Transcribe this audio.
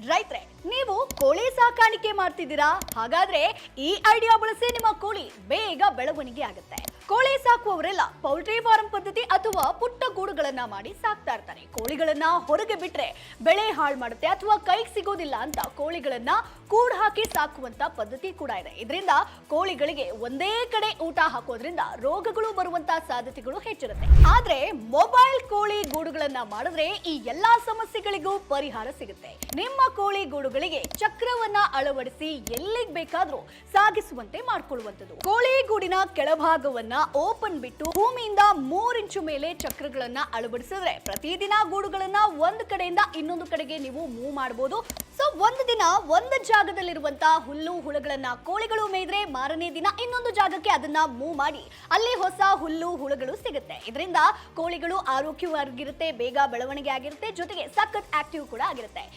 ರೈತ್ರೆ, ನೀವು ಕೋಳಿ ಸಾಕಾಣಿಕೆ ಮಾಡ್ತಿದ್ದೀರಾ? ಹಾಗಾದ್ರೆ ಈ ಐಡಿಯಾ ಬಳಸಿ ನಿಮ್ಮ ಕೋಳಿ ಬೇಗ ಬೆಳವಣಿಗೆ ಆಗುತ್ತೆ. ಕೋಳಿ ಸಾಕುವವರೆಲ್ಲ ಪೌಲ್ಟ್ರಿ ಫಾರ್ಮ್ ಪದ್ಧತಿ ಅಥವಾ ಪುಟ್ಟ ಗೂಡುಗಳನ್ನ ಮಾಡಿ ಸಾಕ್ತಾ ಇರ್ತಾರೆ. ಕೋಳಿಗಳನ್ನ ಹೊರಗೆ ಬಿಟ್ರೆ ಬೆಳೆ ಹಾಳು ಮಾಡುತ್ತೆ ಅಥವಾ ಕೈಗೆ ಸಿಗೋದಿಲ್ಲ ಅಂತ ಕೋಳಿಗಳನ್ನ ಕೂಡ್ ಹಾಕಿ ಸಾಕುವಂತ ಪದ್ಧತಿ ಕೂಡ ಇದೆ. ಇದರಿಂದ ಕೋಳಿಗಳಿಗೆ ಒಂದೇ ಕಡೆ ಊಟ ಹಾಕೋದ್ರಿಂದ ರೋಗಗಳು ಬರುವಂತ ಸಾಧ್ಯತೆಗಳು ಹೆಚ್ಚಿರುತ್ತೆ. ಆದ್ರೆ ಮೊಬೈಲ್ ಕೋಳಿ ಗೂಡುಗಳನ್ನ ಮಾಡಿದ್ರೆ ಈ ಎಲ್ಲಾ ಸಮಸ್ಯೆಗಳಿಗೂ ಪರಿಹಾರ ಸಿಗುತ್ತೆ. ನಿಮ್ಮ ಕೋಳಿ ಗೂಡುಗಳಿಗೆ ಚಕ್ರವನ್ನ ಅಳವಡಿಸಿ ಎಲ್ಲಿಗೆ ಬೇಕಾದ್ರೂ ಸಾಗಿಸುವಂತೆ ಮಾಡ್ಕೊಳ್ಳುವಂಥದ್ದು. ಕೋಳಿ ಗೂಡಿನ ಕೆಳಭಾಗವನ್ನ ಓಪನ್ ಬಿಟ್ಟು ಭೂಮಿಯಿಂದ 3 ಇಂಚು ಮೇಲೆ ಚಕ್ರಗಳನ್ನ ಅಳವಡಿಸಿದ್ರೆ ಪ್ರತಿದಿನ ಗೂಡುಗಳನ್ನ ಒಂದು ಕಡೆಯಿಂದ ಇನ್ನೊಂದು ಕಡೆಗೆ ನೀವು ಮೂವ್ ಮಾಡಬಹುದು. ಸೊ ಒಂದು ದಿನ ಒಂದು ಜಾಗದಲ್ಲಿರುವಂತಹ ಹುಲ್ಲು ಹುಳುಗಳನ್ನ ಕೋಳಿಗಳು ಮೇಯ್ದ್ರೆ ಮಾರನೇ ದಿನ ಇನ್ನೊಂದು ಜಾಗಕ್ಕೆ ಅದನ್ನ ಮೂವ್ ಮಾಡಿ ಅಲ್ಲಿ ಹೊಸ ಹುಲ್ಲು ಹುಳುಗಳು ಸಿಗುತ್ತೆ. ಇದರಿಂದ ಕೋಳಿಗಳು ಆರೋಗ್ಯವಾಗಿರುತ್ತೆ, ಬೇಗ ಬೆಳವಣಿಗೆ ಆಗಿರುತ್ತೆ, ಜೊತೆಗೆ ಸಖತ್ ಆಕ್ಟಿವ್ ಕೂಡ ಆಗಿರುತ್ತೆ.